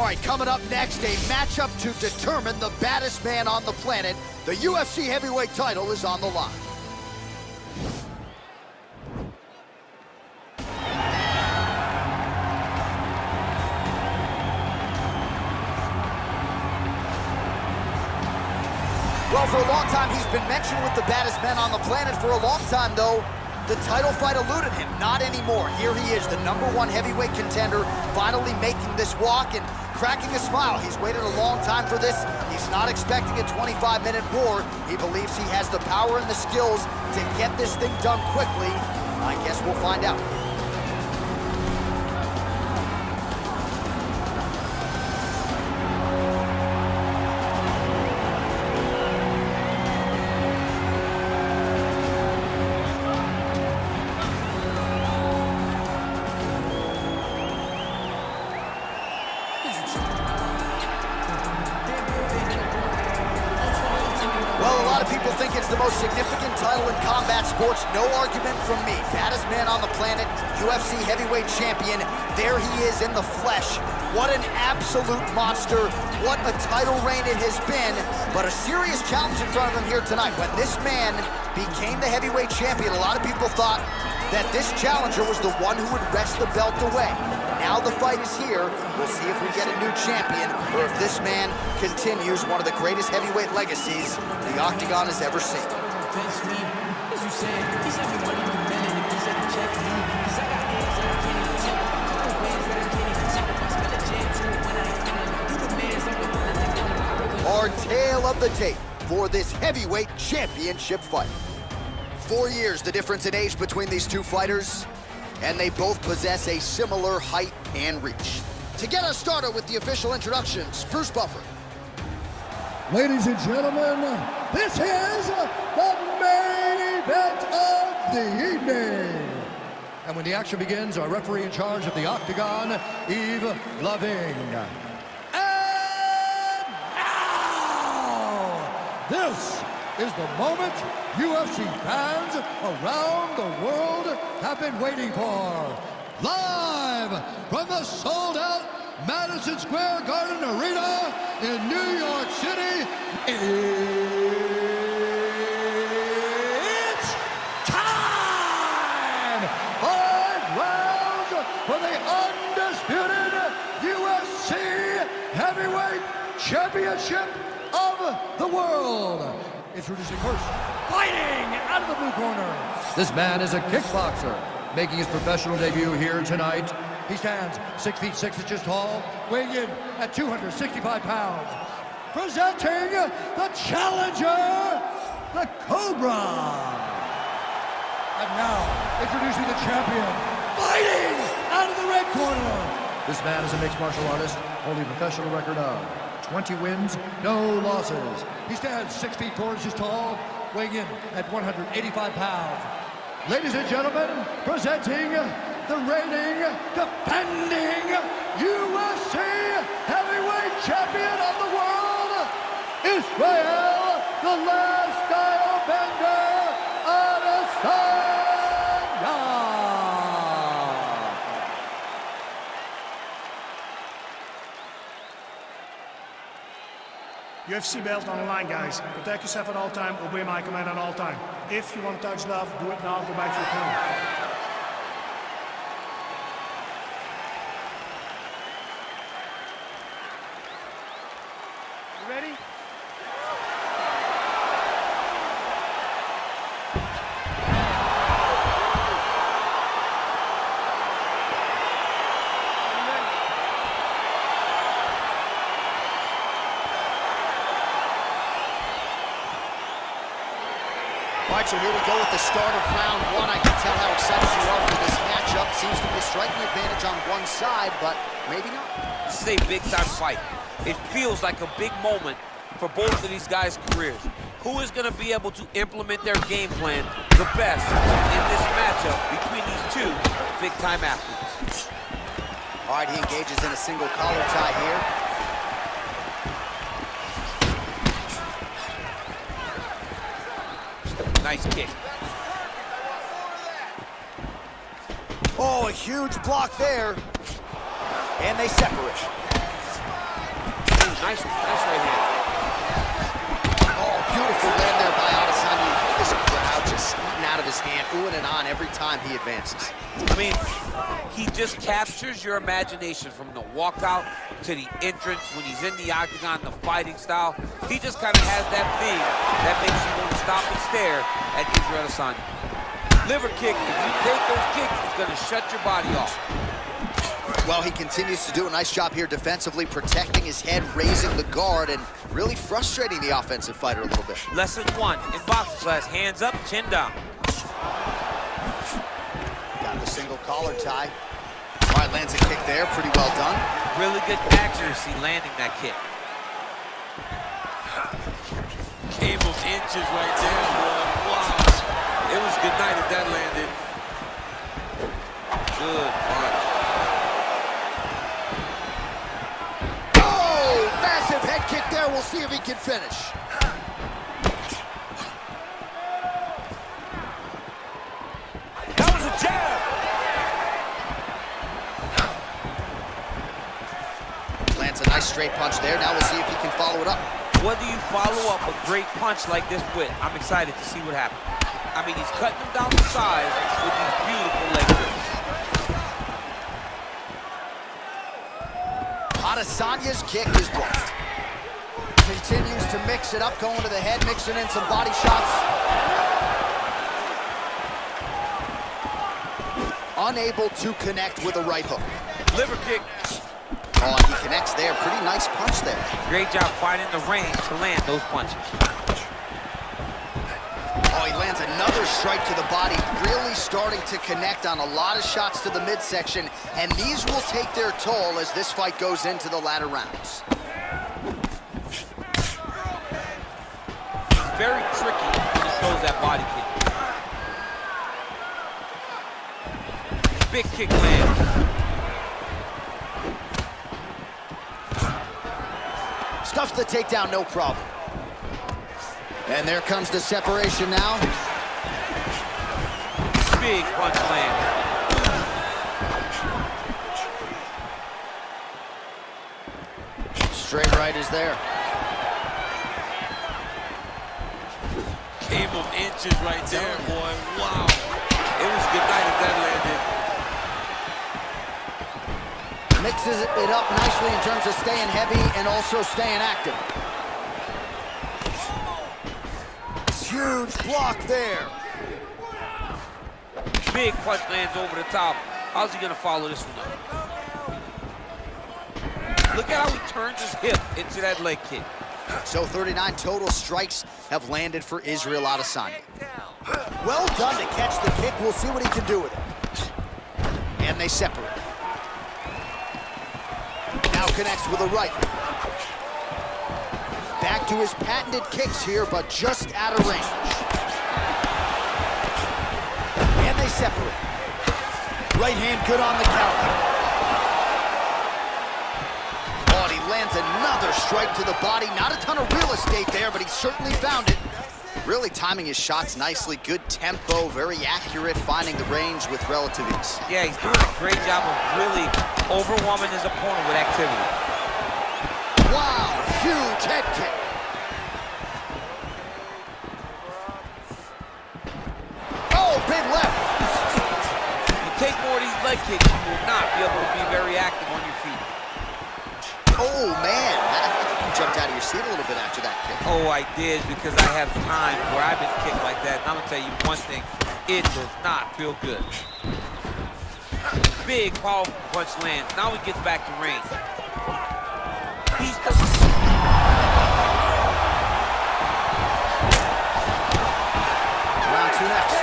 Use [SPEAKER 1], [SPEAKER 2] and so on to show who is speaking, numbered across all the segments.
[SPEAKER 1] right, coming up next, a matchup to determine the baddest man on the planet. The UFC heavyweight title is on the line. Well, for a long time, he's been mentioned with the baddest men on the planet. For a long time, though, the title fight eluded him. Not anymore. Here he is, the #1 heavyweight contender, finally making this walk and cracking a smile. He's waited a long time for this. He's not expecting a 25-minute war. He believes he has the power and the skills to get this thing done quickly. I guess we'll find out. People think it's the most significant title in combat sports. No argument from me. Baddest man on the planet, UFC heavyweight champion. There he is in the flesh. What an absolute monster. What a title reign it has been. But a serious challenge in front of him here tonight. When this man became the heavyweight champion, a lot of people thought that this challenger was the one who would wrest the belt away. Now the fight is here. We'll see if we get a new champion or if this man continues one of the greatest heavyweight legacies the Octagon has ever seen. Our tale of the tape for this heavyweight championship fight. 4 years the difference in age between these two fighters, and they both possess a similar height and reach. To get us started with the official introductions, Bruce Buffer.
[SPEAKER 2] Ladies and gentlemen, this is the main event of the evening. And when the action begins, our referee in charge of the Octagon, Yves Loving. And now, this is the moment UFC fans around the world have been waiting for. Live from the sold-out Madison Square Garden Arena in New York City, it's time! 5 rounds for the undisputed UFC Heavyweight Championship of the world. Introducing first, fighting out of the blue corner. This man is a kickboxer, making his professional debut here tonight. He stands 6 feet 6 inches tall, weighing in at 265 pounds. Presenting the challenger, the Cobra. And now, introducing the champion, fighting out of the red corner. This man is a mixed martial artist, holding a professional record of 20 wins, no losses. He stands 6 feet 4 inches tall, weighing in at 185 pounds. Ladies and gentlemen, presenting the reigning, defending UFC heavyweight champion of the world, Israel, the last style bender, Adesanya.
[SPEAKER 3] UFC belt on the line, guys. Protect yourself at all time, obey my command at all time. If you want to touch love, do it now, go back to your corner. You ready?
[SPEAKER 1] All right, so here we go with the start of round 1. I can tell how excited you are for this matchup. Seems to be a striking advantage on one side, but maybe not.
[SPEAKER 4] This is a big-time fight. It feels like a big moment for both of these guys' careers. Who is going to be able to implement their game plan the best in this matchup between these two big-time athletes?
[SPEAKER 1] All right, he engages in a single collar tie here.
[SPEAKER 4] Nice kick.
[SPEAKER 1] Oh, a huge block there. And they separate.
[SPEAKER 4] Nice right hand.
[SPEAKER 1] Oh, beautiful land there by Adesanya. This crowd just eating out of his hand, oohing and on every time he advances.
[SPEAKER 4] I mean, he just captures your imagination from the walkout to the entrance when he's in the octagon, the fighting style. He just kind of has that thing that makes you want to stop and stare at Israel Adesanya. Liver kick, if you take those kicks, it's going to shut your body off.
[SPEAKER 1] Well, he continues to do a nice job here defensively, protecting his head, raising the guard, and really frustrating the offensive fighter a little bit.
[SPEAKER 4] Lesson 1 in boxing class, hands up, chin down.
[SPEAKER 1] Got the single collar tie. All right, lands a kick there, pretty well done.
[SPEAKER 4] Really good accuracy landing that kick. Came of inches right there, boy. Wow. It was good night if that landed. Good punch.
[SPEAKER 1] Oh, massive head kick there. We'll see if he can finish.
[SPEAKER 4] That was a jab.
[SPEAKER 1] Lands a nice straight punch there. Now we'll see if he can follow it up.
[SPEAKER 4] What do you follow up a great punch like this with? I'm excited to see what happens. I mean, he's cutting them down the sides with these beautiful leg kicks.
[SPEAKER 1] Adesanya's kick is blocked. Continues to mix it up, going to the head, mixing in some body shots. Unable to connect with a right hook.
[SPEAKER 4] Liver kick.
[SPEAKER 1] Oh, he connects there. Pretty nice punch there.
[SPEAKER 4] Great job finding the range to land those punches.
[SPEAKER 1] Oh, he lands another strike to the body, really starting to connect on a lot of shots to the midsection, and these will take their toll as this fight goes into the latter rounds.
[SPEAKER 4] Very tricky when he throws that body kick. Big kick land.
[SPEAKER 1] Stuffs the takedown, no problem. And there comes the separation now.
[SPEAKER 4] Big punch land.
[SPEAKER 1] Straight right is there.
[SPEAKER 4] Came of inches right there, boy. Wow. It was good night if that landed.
[SPEAKER 1] Mixes it up nicely in terms of staying heavy and also staying active. Huge block there.
[SPEAKER 4] Big punch lands over the top. How's he gonna follow this one up? Look at how he turns his hip into that leg kick.
[SPEAKER 1] So 39 total strikes have landed for Israel Adesanya. Well done to catch the kick. We'll see what he can do with it. And they separate. Now connects with a right. Back to his patented kicks here, but just out of range. And they separate. Right hand good on the counter. Oh, and he lands another strike to the body. Not a ton of real estate there, but he certainly found it. Really timing his shots nicely. Good tempo, very accurate, finding the range with relative ease.
[SPEAKER 4] Yeah, he's doing a great job of really overwhelming his opponent with activity.
[SPEAKER 1] Wow, huge head kick. Oh, big left.
[SPEAKER 4] You take more of these leg kicks, you will not be able to be very active on your feet.
[SPEAKER 1] Oh, man. I think you jumped out of your seat a little bit after that kick.
[SPEAKER 4] Oh, I did, because I have times where I've been kicked like that. And I'm going to tell you one thing, it does not feel good. Big, powerful punch lands. Now he gets back to range. He's just...
[SPEAKER 1] Round two next.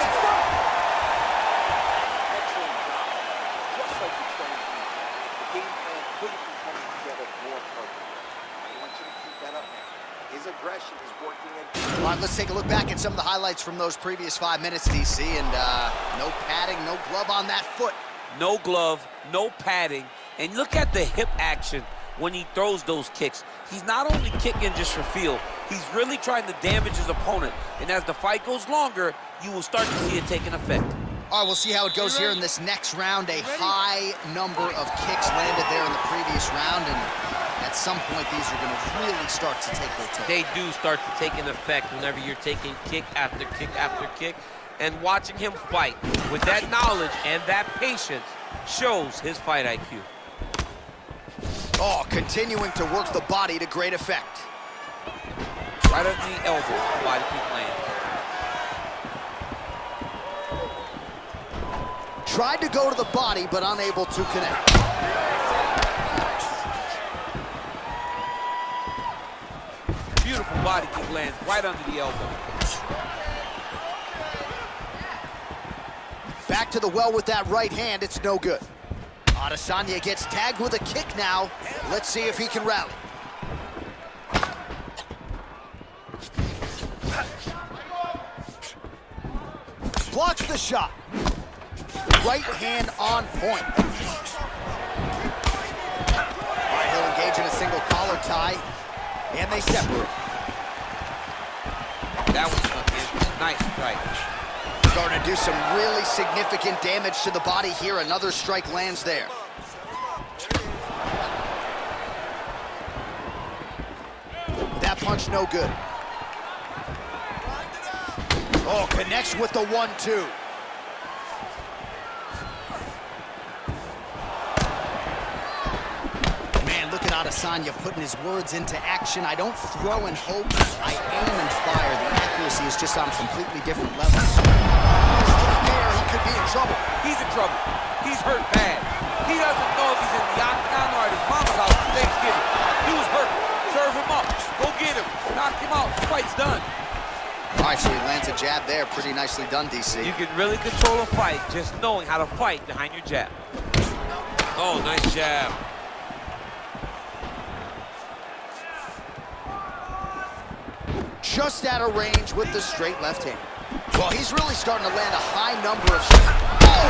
[SPEAKER 5] Aggression is working again.
[SPEAKER 1] All right, let's take a look back at some of the highlights from those previous 5 minutes, DC, and no padding, no glove on that foot.
[SPEAKER 4] No glove, no padding, and look at the hip action when he throws those kicks. He's not only kicking just for feel, he's really trying to damage his opponent, and as the fight goes longer, you will start to see it taking effect.
[SPEAKER 1] All right, we'll see how it goes here in this next round. A high number of kicks landed there in the previous round, and At some point, these are going to really start to take their toll.
[SPEAKER 4] They do start to take an effect whenever you're taking kick after kick after kick. And watching him fight with that knowledge and that patience shows his fight IQ.
[SPEAKER 1] Oh, continuing to work the body to great effect.
[SPEAKER 4] Right under the elbow, body kick lands.
[SPEAKER 1] Tried to go to the body, but unable to connect.
[SPEAKER 4] Beautiful body kick lands right under the elbow.
[SPEAKER 1] Back to the well with that right hand, it's no good. Adesanya gets tagged with a kick now. Let's see if he can rally. Blocks the shot. Right hand on point. All right, he'll engage in a single collar tie, and they separate.
[SPEAKER 4] That was a nice strike.
[SPEAKER 1] Starting to do some really significant damage to the body here. Another strike lands there. That punch no good. Oh, connects with the 1-2. Man, look at Adesanya putting his words into action. I don't throw and hope, I aim and fire. The accuracy is just on completely different levels. There, he could be in trouble.
[SPEAKER 4] He's in trouble. He's hurt bad. He doesn't know if he's in the octagon or at his mama's house for Thanksgiving. He was hurt. Serve him up. Go get him. Knock him out. The fight's done.
[SPEAKER 1] All right, so he lands a jab there. Pretty nicely done, DC.
[SPEAKER 4] You can really control a fight just knowing how to fight behind your jab. Oh, nice jab.
[SPEAKER 1] Just out of range with the straight left hand. Well, he's really starting to land a high number of shots. Oh!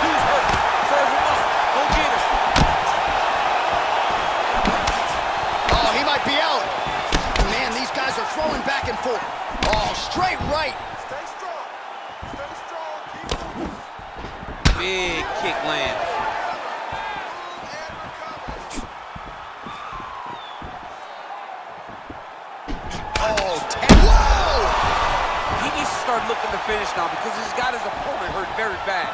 [SPEAKER 4] He's hurt. Serve him up. Go get him.
[SPEAKER 1] Oh, he might be out. Man, these guys are throwing back and forth. Oh, straight right.
[SPEAKER 5] Stay strong. Stay strong. Keep moving.
[SPEAKER 4] Big kick lands.
[SPEAKER 1] Oh, whoa!
[SPEAKER 4] He needs to start looking to finish now because he's got his opponent hurt very bad.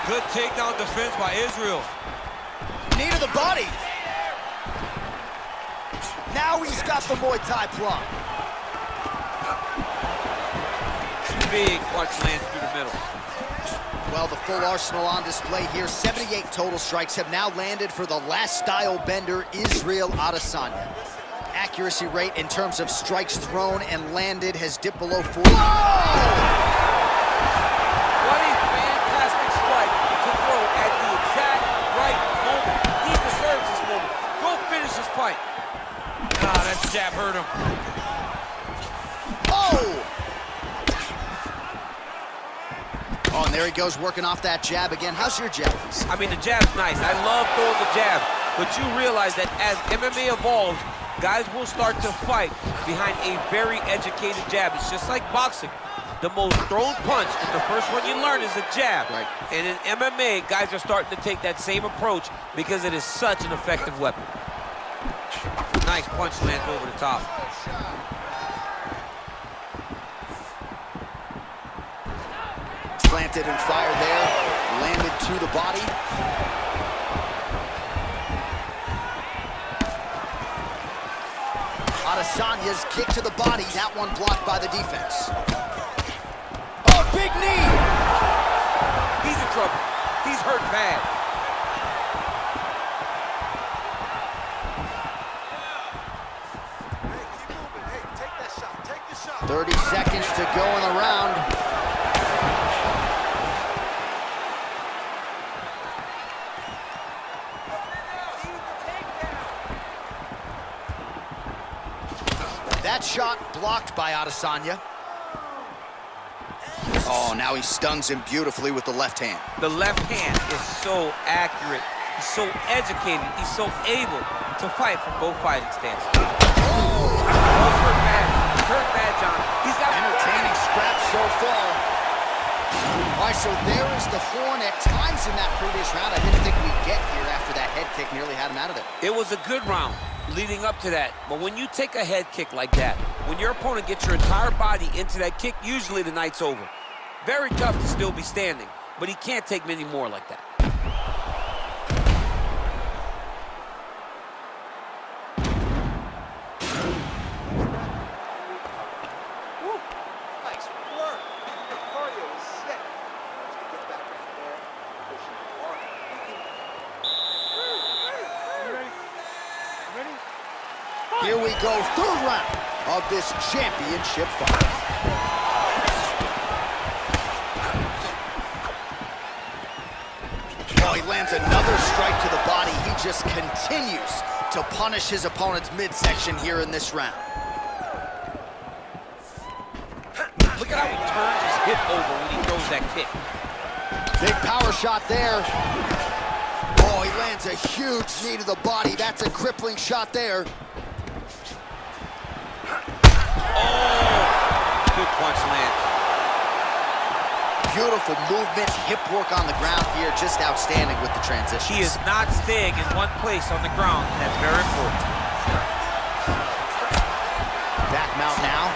[SPEAKER 4] Good takedown defense by Israel.
[SPEAKER 1] Knee to the body. Now he's got the Muay Thai plum.
[SPEAKER 4] Big punch lands through the middle.
[SPEAKER 1] Well, the full arsenal on display here. 78 total strikes have now landed for the last style bender, Israel Adesanya. Accuracy rate in terms of strikes thrown and landed has dipped below 40.
[SPEAKER 4] What a fantastic strike to throw at the exact right moment. He deserves this moment. Go finish his fight. Ah, that jab hurt him.
[SPEAKER 1] Oh! Oh, and there he goes, working off that jab again. How's your jab?
[SPEAKER 4] I mean, the jab's nice. I love throwing the jab. But you realize that as MMA evolves, guys will start to fight behind a very educated jab. It's just like boxing. The most thrown punch and the first one you learn is a jab.
[SPEAKER 1] Right.
[SPEAKER 4] And in MMA, guys are starting to take that same approach because it is such an effective weapon. Nice punch lands over the top.
[SPEAKER 1] Planted and fired there, landed to the body. Adesanya's kick to the body, that one blocked by the defense. Oh, big knee!
[SPEAKER 4] He's in trouble. He's hurt bad.
[SPEAKER 5] Hey, keep moving. Hey, take that shot. Take the shot.
[SPEAKER 1] 30 seconds to go in the round. That shot blocked by Adesanya. Oh, now he stuns him beautifully with the left hand.
[SPEAKER 4] The left hand is so accurate. He's so educated. He's so able to fight from both fighting stances. Oh, he's hurt bad. He's hurt bad, John. He's got
[SPEAKER 1] entertaining scraps so far. All right, so there is the horn. At times in that previous round, I didn't think we'd get here after that head kick nearly had him out of there.
[SPEAKER 4] It was a good round leading up to that, but when you take a head kick like that, when your opponent gets your entire body into that kick, usually the night's over. Very tough to still be standing, but he can't take many more like that.
[SPEAKER 5] Nice work. Your cardio is sick. Once we get back out there, push it hard. You ready? You ready?
[SPEAKER 1] Here we go, third round of this championship fight. Oh, he lands another strike to the body. He just continues to punish his opponent's midsection here in this round.
[SPEAKER 4] Look at how he turns his hip over when he throws that kick.
[SPEAKER 1] Big power shot there. Oh, he lands a huge knee to the body. That's a crippling shot there.
[SPEAKER 4] Oh, good punch lands.
[SPEAKER 1] Beautiful movement, hip work on the ground here, just outstanding with the transitions.
[SPEAKER 4] He is not staying in one place on the ground, and that's very important.
[SPEAKER 1] Back mount now.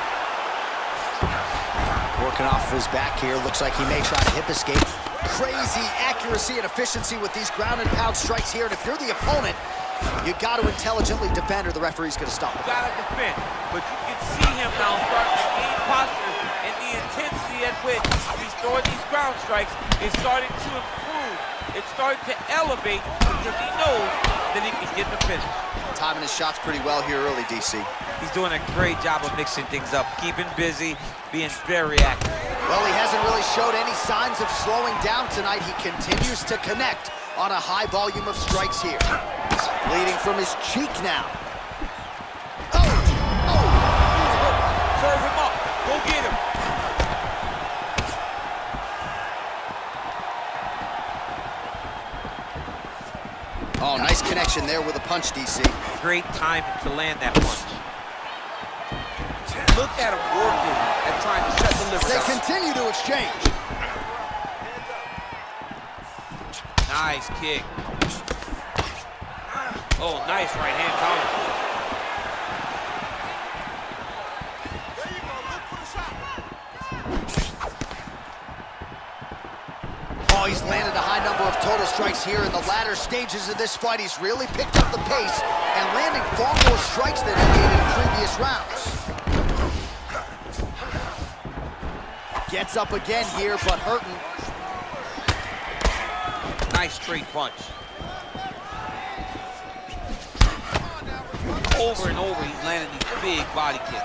[SPEAKER 1] Working off of his back here. Looks like he may try to hip escape. Crazy accuracy and efficiency with these ground and pound strikes here. And if you're the opponent, you got to intelligently defend or the referee's going to stop it.
[SPEAKER 4] Got to defend, but you can see him now starting to gain posture, and the intensity at which he's throwing these ground strikes is starting to improve. It's starting to elevate because he knows that he can get the finish.
[SPEAKER 1] Timing his shots pretty well here early, DC.
[SPEAKER 4] He's doing a great job of mixing things up, keeping busy, being very active.
[SPEAKER 1] Well, he hasn't really showed any signs of slowing down tonight. He continues to connect on a high volume of strikes here. Bleeding from his cheek now. Oh! Oh!
[SPEAKER 4] Serve him up. Go get him.
[SPEAKER 1] Oh, nice connection there with a punch, DC.
[SPEAKER 4] Great time to land that punch. Look at him working and trying to shut the liver
[SPEAKER 1] They
[SPEAKER 4] down.
[SPEAKER 1] continue to exchange.
[SPEAKER 4] Nice kick. Oh, nice right hand counter.
[SPEAKER 5] There you go. Look for the shot.
[SPEAKER 1] Oh, he's landed a high number of total strikes here in the latter stages of this fight. He's really picked up the pace and landing far more strikes than he did in previous rounds. Gets up again here, but hurting.
[SPEAKER 4] Nice straight punch. Over and over, he's landing these big body kicks.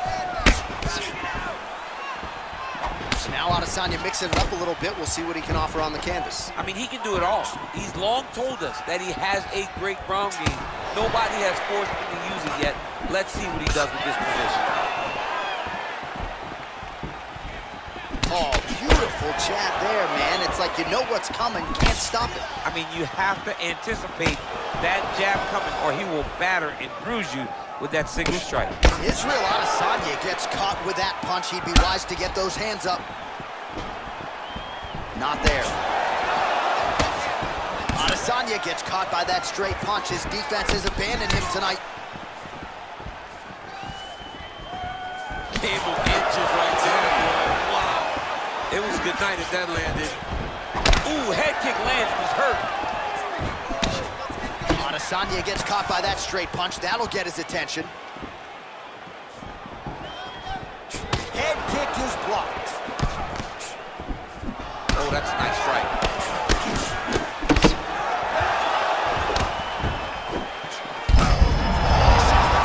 [SPEAKER 1] So now Adesanya mixing it up a little bit. We'll see what he can offer on the canvas.
[SPEAKER 4] I mean, he can do it all. He's long told us that he has a great ground game. Nobody has forced him to use it yet. Let's see what he does with this position.
[SPEAKER 1] Oh, beautiful jab there, man. It's like you know what's coming, can't stop it.
[SPEAKER 4] I mean, you have to anticipate that jab coming or he will batter and bruise you with that single strike.
[SPEAKER 1] Israel Adesanya gets caught with that punch. He'd be wise to get those hands up. Not there. Adesanya gets caught by that straight punch. His defense has abandoned him tonight.
[SPEAKER 4] Cable inches right there. Wow. It was a good night as that landed. Ooh, head kick lands, was hurt.
[SPEAKER 1] Adesanya gets caught by that straight punch. That'll get his attention. Head kick is blocked.
[SPEAKER 4] Oh, that's a nice strike.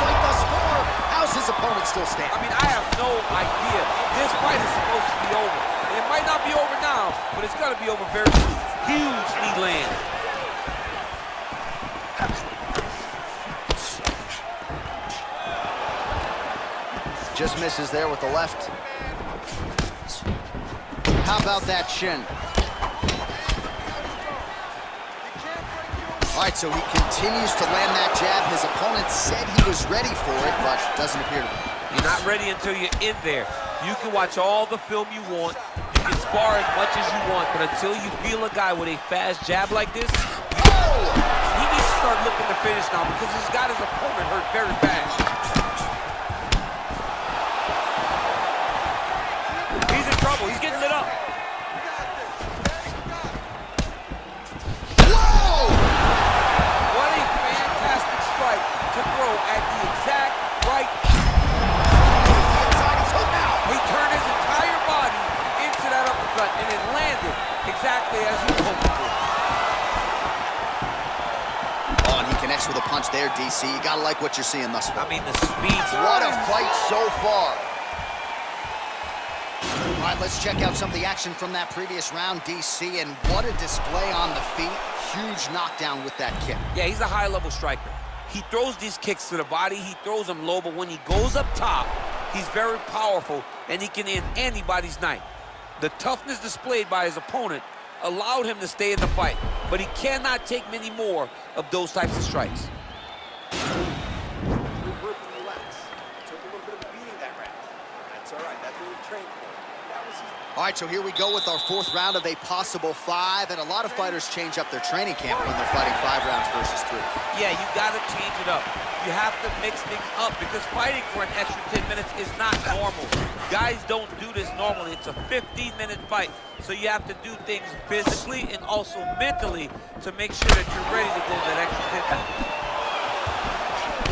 [SPEAKER 1] Fight thus far. How's his opponent still standing?
[SPEAKER 4] I mean, I have no idea. This fight is supposed to be over. And it might not be over now, but it's gonna be over very soon. Huge knee land.
[SPEAKER 1] Just misses there with the left. How about that shin? All right, so he continues to land that jab. His opponent said he was ready for it, but doesn't appear to be.
[SPEAKER 4] You're not ready until you're in there. You can watch all the film you want. You can spar as much as you want, but until you feel a guy with a fast jab like this, he needs to start looking to finish now because he's got his opponent hurt very bad. He's in trouble. He's getting lit up.
[SPEAKER 1] Whoa!
[SPEAKER 4] What a fantastic strike to throw at the exact right. He turned his entire body into that uppercut and it landed exactly as he hoped for.
[SPEAKER 1] Oh, and he connects with a punch there, DC. You gotta like what you're seeing thus far.
[SPEAKER 4] I mean, the speed.
[SPEAKER 1] What a fight so far. All right, let's check out some of the action from that previous round, DC, and what a display on the feet. Huge knockdown with that kick.
[SPEAKER 4] Yeah, he's a high-level striker. He throws these kicks to the body, he throws them low, but when he goes up top, he's very powerful, and he can end anybody's night. The toughness displayed by his opponent allowed him to stay in the fight, but he cannot take many more of those types of strikes.
[SPEAKER 5] Regroup and relax. Took a little bit of a beating that round. That's all right. That's what we trained for. That was easy.
[SPEAKER 1] All right, so here we go with our fourth round of a possible 5, and a lot of fighters change up their training camp when they're fighting 5 rounds versus 3.
[SPEAKER 4] Yeah, you got to change it up. You have to mix things up because fighting for an extra 10 minutes is not normal. Guys don't do this normally. It's a 15-minute fight, so you have to do things physically and also mentally to make sure that you're ready to go that extra 10 minutes.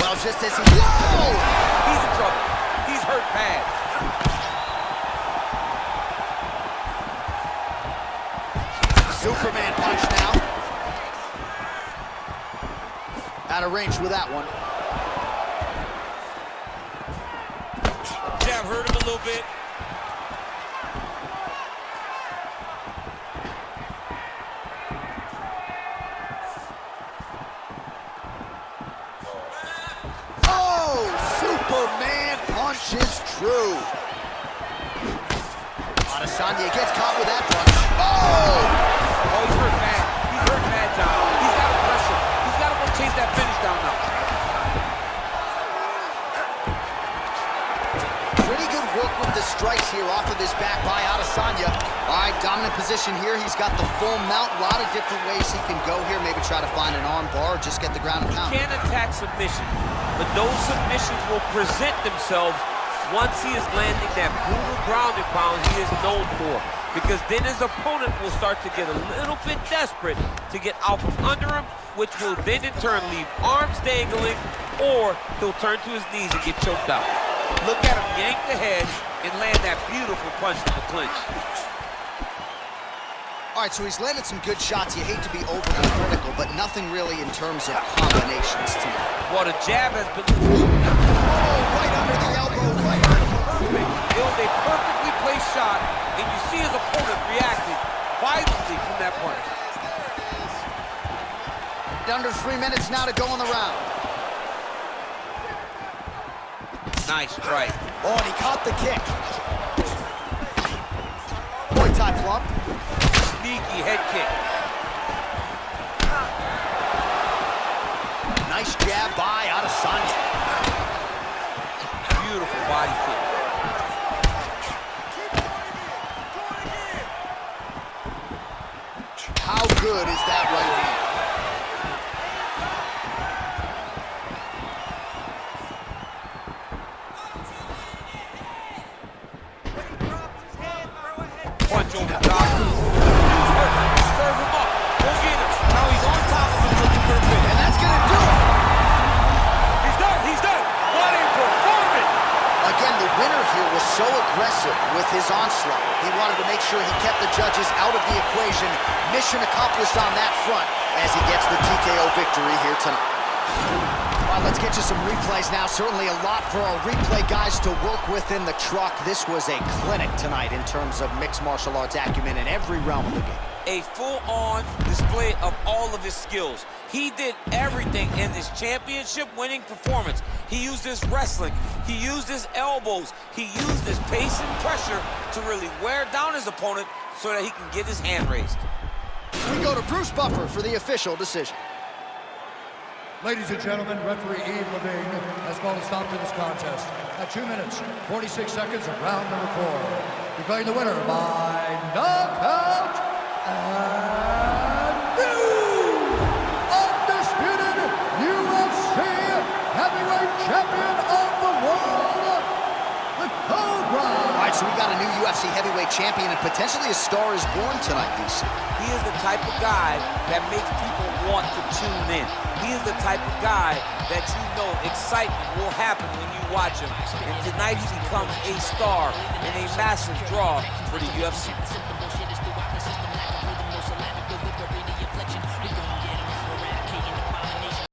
[SPEAKER 1] Well, just as he... Whoa!
[SPEAKER 4] He's in trouble. He's hurt bad.
[SPEAKER 1] Superman punch now. Out of range with that one.
[SPEAKER 4] Jab hurt him a little bit.
[SPEAKER 1] Oh, Superman punch is true. Adesanya gets caught with that punch. Oh!
[SPEAKER 4] Oh, he's hurt bad. He's hurt bad, John. He's got to press him. He's got to go chase that finish down now.
[SPEAKER 1] Pretty good work with the strikes here off of his back by Adesanya. All right, dominant position here. He's got the full mount. A lot of different ways he can go here. Maybe try to find an arm bar or just get the ground and pound.
[SPEAKER 4] He can attack submission, but those submissions will present themselves once he is landing that brutal ground and pound he is known for. Because then his opponent will start to get a little bit desperate to get out from under him, which will then in turn leave arms dangling, or he'll turn to his knees and get choked out. Look at him yank the head and land that beautiful punch to the clinch.
[SPEAKER 1] All right, so he's landed some good shots. You hate to be overly critical, but nothing really in terms of combinations tonight.
[SPEAKER 4] Well, the jab has been...
[SPEAKER 1] Oh, right under the elbow, right under the perfect.
[SPEAKER 4] It was a perfectly placed shot, and you see his opponent reacting violently from that punch.
[SPEAKER 1] Under 3 minutes now to go in the round.
[SPEAKER 4] Nice strike.
[SPEAKER 1] Oh, and he caught the kick. Muay Thai plump.
[SPEAKER 4] Sneaky head kick.
[SPEAKER 1] Nice jab by Adesanya.
[SPEAKER 4] Beautiful body kick.
[SPEAKER 1] How good is that right hand?
[SPEAKER 4] Punch over top. Serve him up. Go get him. Now he's on top of him looking for a finish.
[SPEAKER 1] And that's gonna do it.
[SPEAKER 4] He's done. He's done. What a performance.
[SPEAKER 1] Again, the winner here was so aggressive with his onslaught. He wanted to make sure he kept the judges out of the equation. Mission accomplished on that front as he gets the TKO victory here tonight. All right, let's get you some replays now. Certainly a lot for our replay guys to work with in the truck. This was a clinic tonight in terms of mixed martial arts acumen in every realm of the game.
[SPEAKER 4] A full-on display of all of his skills. He did everything in this championship-winning performance. He used his wrestling. He used his elbows. He used his pace and pressure to really wear down his opponent so that he can get his hand raised.
[SPEAKER 1] We go to Bruce Buffer for the official decision.
[SPEAKER 2] Ladies and gentlemen, referee Yves Levine has called a stop to this contest at 2 minutes, 46 seconds of round number 4. declaring the winner by knockout and new undisputed UFC heavyweight champion of the world, the Cobra.
[SPEAKER 1] All right, so we got a new UFC heavyweight champion, and potentially a star is born tonight, DC.
[SPEAKER 4] He is the type of guy that makes people want to tune in. He is the type of guy that you know excitement will happen when you watch him. And tonight he becomes a star and a massive draw for the UFC.